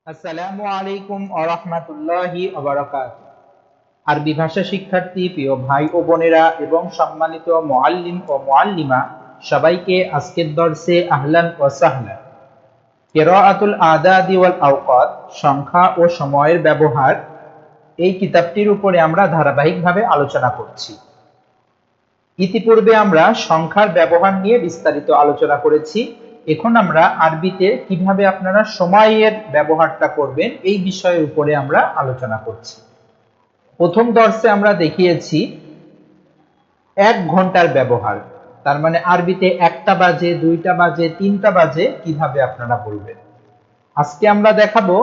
আসসালামু আলাইকুম ওয়া রাহমাতুল্লাহি ওয়া বারাকাতুহু। আরবি ভাষা শিক্ষার্থী প্রিয় ভাই ও বোনেরা এবং সম্মানিত মুআল্লিম ও মুআল্লিমা সবাইকে আজকের দর্সে আহলান ওয়া সাহলান। কিরাআতুল আদাদি ওয়াল আওকাত, সংখ্যা ও সময়ের ব্যবহার, এই কিতাবটির উপরে আমরা ধারাবাহিকভাবে আলোচনা করছি। ইতিপূর্বে আমরা সংখ্যার ব্যবহার নিয়ে বিস্তারিত আলোচনা করেছি। এখন আমরা আরবিতে কিভাবে আপনারা সময়ের ব্যবহারটা করবেন এই বিষয়ের উপরে আমরা আলোচনা করছি। প্রথম দর্শে আমরা দেখিয়েছি 1 ঘন্টার ব্যবহার, তার মানে আরবিতে 1টা বাজে, 2টা বাজে, 3টা বাজে কিভাবে আপনারা বলবেন। আজকে আমরা দেখাবো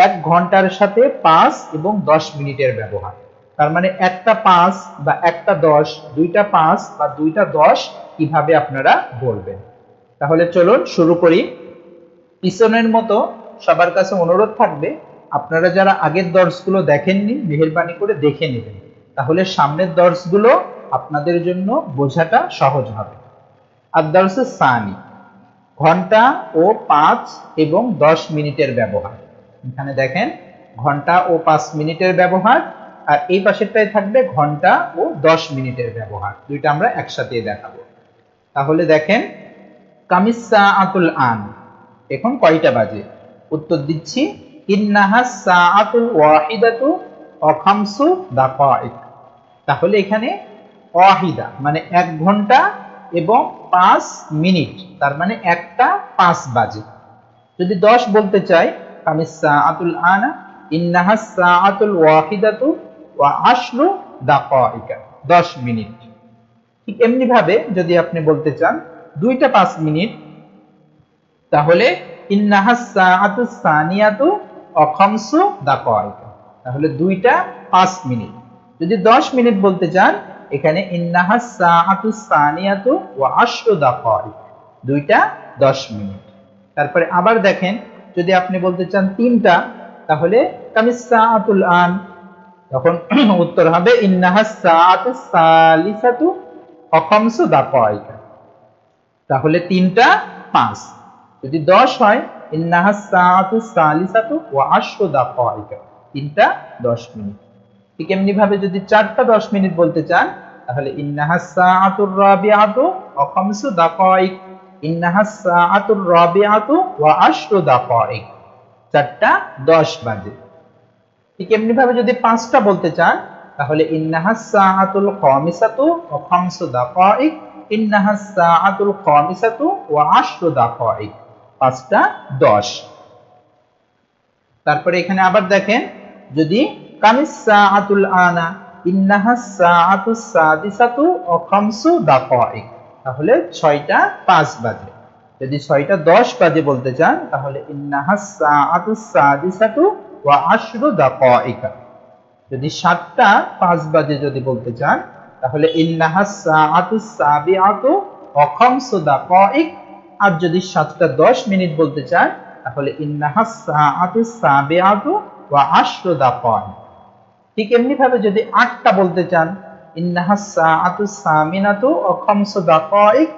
1 ঘন্টার সাথে 5 এবং 10 মিনিটের ব্যবহার, তার মানে 1টা 5 বা 1টা 10, 2টা 5 বা 2টা 10 কিভাবে আপনারা বলবেন। তাহলে চলুন শুরু করি। পিছনের মতো সবার কাছে অনুরোধ থাকবে, আপনারা যারা আগের দর্শগুলো দেখেননি মেহেরবানি করে দেখে নেবেন, তাহলে সামনের দর্শগুলো আপনাদের জন্য বোঝাটা সহজ হবে। আর দর্শে সানি, ঘন্টা ও 5 এবং 10 মিনিটের ব্যবহার। এখানে দেখেন ঘন্টা ও 5 মিনিটের ব্যবহার, আর এই পাশেরটায় থাকবে ঘন্টা ও 10 মিনিটের ব্যবহার। দুইটা আমরা একসাথে দেখাবো। তাহলে দেখেন কামিস সাআতুল আন, এখন কয়টা বাজে? উত্তর দিচ্ছি ইন্নাহাস সাআতুল ওয়াহিদাতু ওয়া খামসু দাকাইক। তাহলে এখানে ওয়াহিদা মানে 1 ঘন্টা এবং 5 মিনিট, তার মানে 1টা 5 বাজে। যদি 10 বলতে চাই কামিস সাআতুল আনা ইন্নাহাস সাআতুল ওয়াহিদাতু ওয়া আশরু দাকাইকা, 10 মিনিট। ঠিক এমনি ভাবে যদি আপনি বলতে চান 2টা 5 মিনিট, তাহলে ইন্নাহাস সাআতুস সানিয়াতু ওয়া খামসু দাকাইকা, তাহলে 2টা 5 মিনিট। যদি 10 মিনিট বলতে চান এখানে ইন্নাহাস সাআতুস সানিয়াতু ওয়া আশরু দাকাইক, 2টা 10 মিনিট। তারপরে আবার দেখেন যদি আপনি বলতে চান 3টা, তাহলে কামিস সাআতুল আন, তখন উত্তর হবে ইন্নাহাস সাআতুস সালিসাতু ওয়া খামসু দাকাইকা, তাহলে 3টা 5। যদি 10 হয় ইন্নাহাস সাআতুস সালিসাতু ওয়া আশরু দাকাইকা, 3টা 10 মিনিট। ঠিক এমনি ভাবে যদি 4টা 10 মিনিট বলতে চান তাহলে ইন্নাহাস সাআতুর রাবিআতু ওয়া খামসু দাকাইক, ইন্নাহাস সাআতুর রাবিআতু ওয়া আশরু দাকাইক, 4টা 10 বাজে। ঠিক এমনি ভাবে যদি 5টা বলতে চান তাহলে ইন্নাহাস সাআতুল খামিসাতু ওয়া খামসু দাকাইক, ইন্নাহাস সাআতুল খামিসাতু ওয়া আশরু দাকাইক, 5টা 10। তারপরে এখানে আবার দেখেন যদি কামিস সাআতুল আনা ইন্নাহাস সাআতুস সাদিসাতু ওয়া খামসু দাকাইক, তাহলে 6টা 5 বাজে। যদি 6টা 10 বাজে বলতে চান তাহলে ইন্নাহাস সাআতুস সাদিসাতু ওয়া আশরু দাকাইকা। যদি 7টা 5 বাজে যদি বলতে চান তাহলে ইন্নাহাস সাআতুস সাবিআতু ওয়া খামসু দাকাইক। আর যদি 7টা 10 মিনিট বলতে চান তাহলে ইন্নাহাস সাআতুস সাবিআতু ওয়া আশরু দাকাইক। ঠিক এমনি ভাবে যদি 8টা বলতে চান ইন্নাহাস সাআতুস সামিনাতু ওয়া খামসু দাকাইক,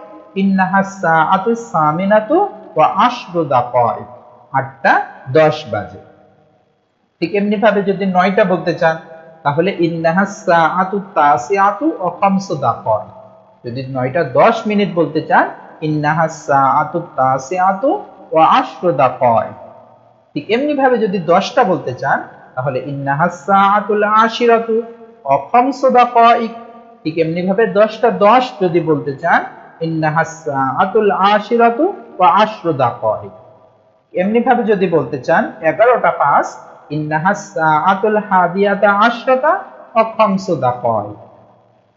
ইন্নাহাস সাআতুস সামিনাতু ওয়া আশরু দাকাইক, 8টা 10 বাজে। ঠিক এমনি ভাবে যদি 9টা বলতে চান তাহলে ইন্নাহাস সাআতুত তাসিআতু ওয়া খামসু দাকাইক। যদি 9টা 10 মিনিট বলতে চান ইন্নাহাস সাআতুত তাসিআতু ওয়া আশরু দাকাইক। ঠিক এমনি ভাবে যদি 10টা বলতে চান তাহলে ইন্নাহাস সাআতুল আশিরাতু ওয়া খামসু দাকাইক। ঠিক এমনি ভাবে 10টা 10 যদি বলতে চান ইন্নাহাস সাআতুল আশিরাতু ওয়া আশরু দাকাইক। এমনি ভাবে যদি বলতে চান 11টা 5 ইন্নাহাস সাআতুল হাদিয়াতা আশরাতা ওয়া খামসু দাকাইক,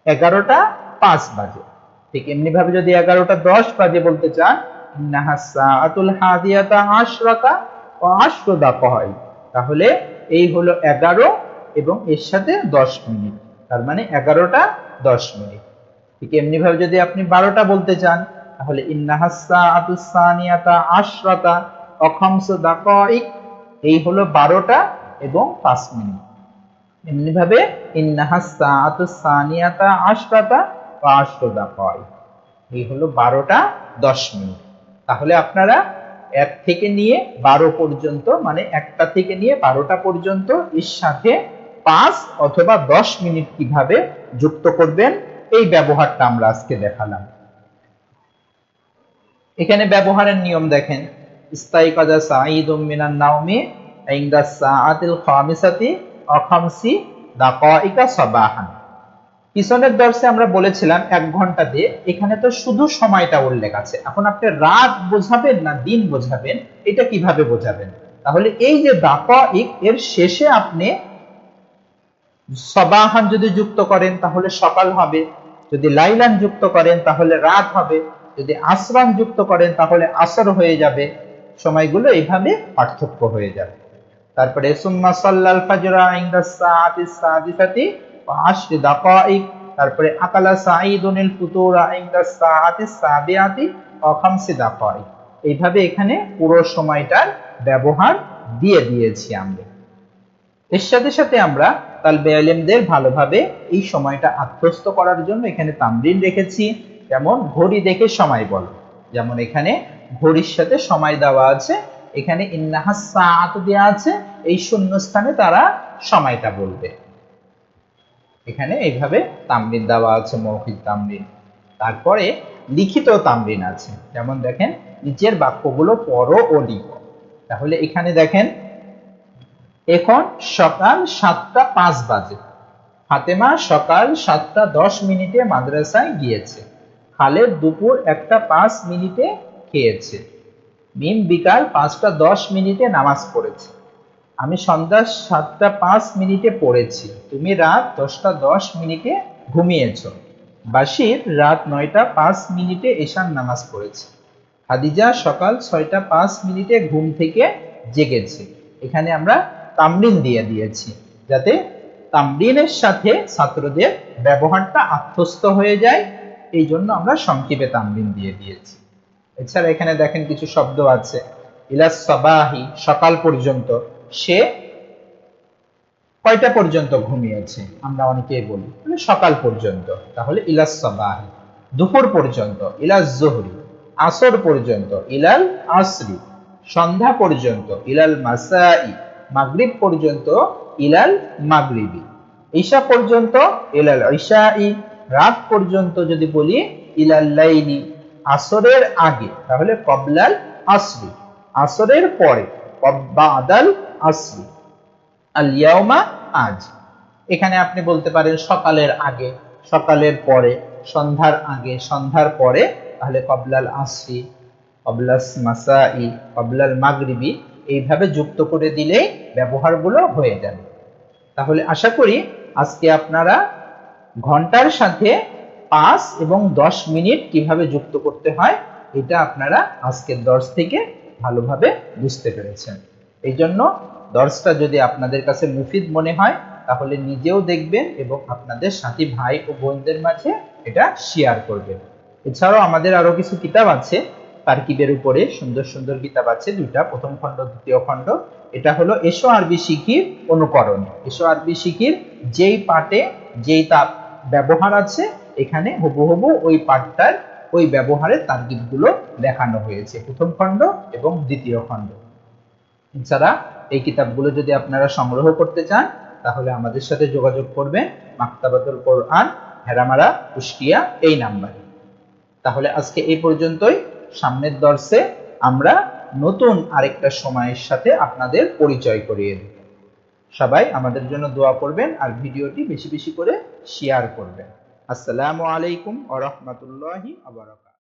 11টা 5 বাজে। ঠিক এমনি ভাবে যদি 11টা 10 বাজে বলতে চান ইন্নাহাস সাআতুল হাদিয়াতা আশরাতা ওয়া আশরু দাকাইক, তাহলে এই হলো 11 এবং এর সাথে 10 মিনিট, তার মানে 11টা 10 মিনিট। ঠিক এমনি ভাবে যদি আপনি 12টা বলতে চান তাহলে ইন্নাহাস সাআতুস সানিয়াতা আশরাতা ওয়া খামসু দাকাইক, এই হলো 12টা এবং 5 মিনিট। এমনি ভাবে ইন্নাহাস সাআতুস সানিয়াতা আশরাতা ওয়া আশরু দাকাইক, এই হলো 12টা 10 মিনিট। তাহলে আপনারা 1 থেকে নিয়ে 12 পর্যন্ত, মানে 1টা থেকে নিয়ে 12টা পর্যন্ত এর সাথে 5 অথবা 10 মিনিট কিভাবে যুক্ত করবেন এই ব্যবহারটা আমরা আজকে দেখালাম। এখানে ব্যবহারের নিয়ম দেখেন, ইস্তাইকাযা সাঈদুম মিনান নাওমি ইনদা সাআতিল খামিসাতি ওয়া খামসি দাকাইকা সাবাহান। পিছনের দর্শে আমরা বলেছিলাম 1 ঘন্টা দিয়ে, এখানে তো শুধু সময়টা উল্লেখ আছে। এখন আপনি রাত বোঝাবেন না দিন বোঝাবেন, এটা কিভাবে বোঝাবেন? তাহলে এই যে দাকাইক এর শেষে আপনি সাবাহান যদি যুক্ত করেন তাহলে সকাল হবে, যদি লাইলান যুক্ত করেন তাহলে রাত হবে, যদি আসরান যুক্ত করেন তাহলে আসর হয়ে যাবে। সময়গুলো এইভাবে পার্থক্য হয়ে যাবে। তারপরে সুম্মা সাল্লাল ফাজরা ইনদা সাআতিস সাদিসাতি ওয়া 10 দাকাইক, তারপরে আকালা সাঈদুনিল ফুতুরা ইনদা সাআতিস সাবিআতি ওয়া 5 দাকাইক। এইভাবে এখানে পুরো সময়টার ব্যবহার দিয়ে দিয়েছি আমরা। এর সাথে সাথে আমরা তালবে ইলমদের ভালোভাবে এই সময়টা আত্মস্থ করার জন্য এখানে তামরিন রেখেছি। যেমন ঘড়ি দেখে সময় বলো, যেমন এখানে ঘড়ির সাথে সময় দেওয়া আছে, এখানে ইন্নাহাস সাআত দেওয়া আছে, এই শূন্যস্থানে তারা সময়টা বলবে। এখানে এইভাবে তামরিন দেওয়া আছে, মৌখিক তামরিন। তারপরে লিখিত তামরিন আছে, যেমন দেখেন নিচের বাক্যগুলো পড়ো ও লিখো। তাহলে এখানে দেখেন, এখন সকাল 7টা 5 বাজে, ফাতেমা সকাল 7টা 10 মিনিটে মাদ্রাসায় গিয়েছে, খালেদ দুপুর 1টা 5 মিনিটে খেয়েছে, মিম বিকাল 5টা 10 মিনিটে নামাজ পড়েছে, আমি সন্ধ্যা 7টা 5 মিনিটে পড়েছি, তুমি রাত 10টা 10 মিনিটে ঘুমিয়েছ, বাশির রাত 9টা 5 মিনিটে এশার নামাজ পড়েছে, খাদিজা সকাল 6টা 5 মিনিটে ঘুম থেকে জেগেছে। এখানে আমরা তামরিন দিয়ে দিয়েছি যাতে তামরিনের সাথে ছাত্রদের ব্যবহারটা আত্মস্থ হয়ে যায়, এই জন্য আমরা সংক্ষেপে তামরিন দিয়ে দিয়েছি। এছাড়া এখানে দেখেন কিছু শব্দ আছে, ইলাস সাবাহি সকাল পর্যন্ত, সে কয়টা পর্যন্ত ঘুমিয়েছে, আমরা অনেকেই বলি মানে সকাল পর্যন্ত, তাহলে ইলাস সাবাহি। দুপুর পর্যন্ত ইলাস জোহরি, আসর পর্যন্ত ইলাল আসরি, সন্ধ্যা পর্যন্ত ইলাল মাসাই, মাগরিব পর্যন্ত ইলাল মাগরিবি, ঈশা পর্যন্ত ইলাল ইশাই, রাত পর্যন্ত যদি বলি ইলাল লাইলি, আসরের আগে তাহলে কবলাল আসরি, আসরের পরে বাদাল আসরি, আল ইয়াউমা আজ। এখানে আপনি বলতে পারেন সকালের আগে, সকালের পরে, সন্ধ্যার আগে, সন্ধ্যার পরে, তাহলে কবলাল আসরি, কবলাস মাসাই, কবলাল মাগরিবি, এইভাবে যুক্ত করে দিলেই ব্যবহারগুলো হয়ে যাবে। তাহলে আশা করি আজকে আপনারা ঘন্টার সাথে 5 এবং 10 মিনিট কিভাবে যুক্ত করতে হয় এটা আপনারা আজকের দর্স থেকে ভালোভাবে বুঝতে পেরেছেন। এই জন্য দর্সটা যদি আপনাদের কাছে মুফিদ মনে হয় তাহলে নিজেও দেখবেন এবং আপনাদের সাথী ভাই ও বোনদের মাঝে এটা শেয়ার করবেন। এছাড়াও আমাদের আরো কিছু কিতাব আছে, তারকিবের উপরে সুন্দর সুন্দর কিতাব আছে দুইটা, প্রথম খণ্ড দ্বিতীয় খণ্ড। এটা হলো এসো আরবি শিখির অনুকরণ, এসো আরবি শিখির যেই পাঠে যেই তার ব্যবহার আছে এখানে হুবহু ওই পাঠটার ওই ব্যবহারের তারকিবগুলো দেখানো হয়েছে, প্রথম খণ্ড এবং দ্বিতীয় খণ্ড। এছাড়া এই কিতাবগুলো যদি আপনারা সংগ্রহ করতে চান তাহলে আমাদের সাথে যোগাযোগ করবেন, মাকতাবাতুল কোরআন, হেরামারা, কুষ্টিয়া এই নাম্বারে। তাহলে আজকে এই পর্যন্তই। সামনের দর্সে আমরা নতুন আরেকটা সময়ের সাথে আপনাদের পরিচয় করিয়ে দেব। সবাই আমাদের জন্য দোয়া করবেন আর ভিডিওটি বেশি বেশি করে শেয়ার করবেন। আসসালামু আলাইকুম ওয়া রাহমাতুল্লাহি ওয়া বারাকাতুহু।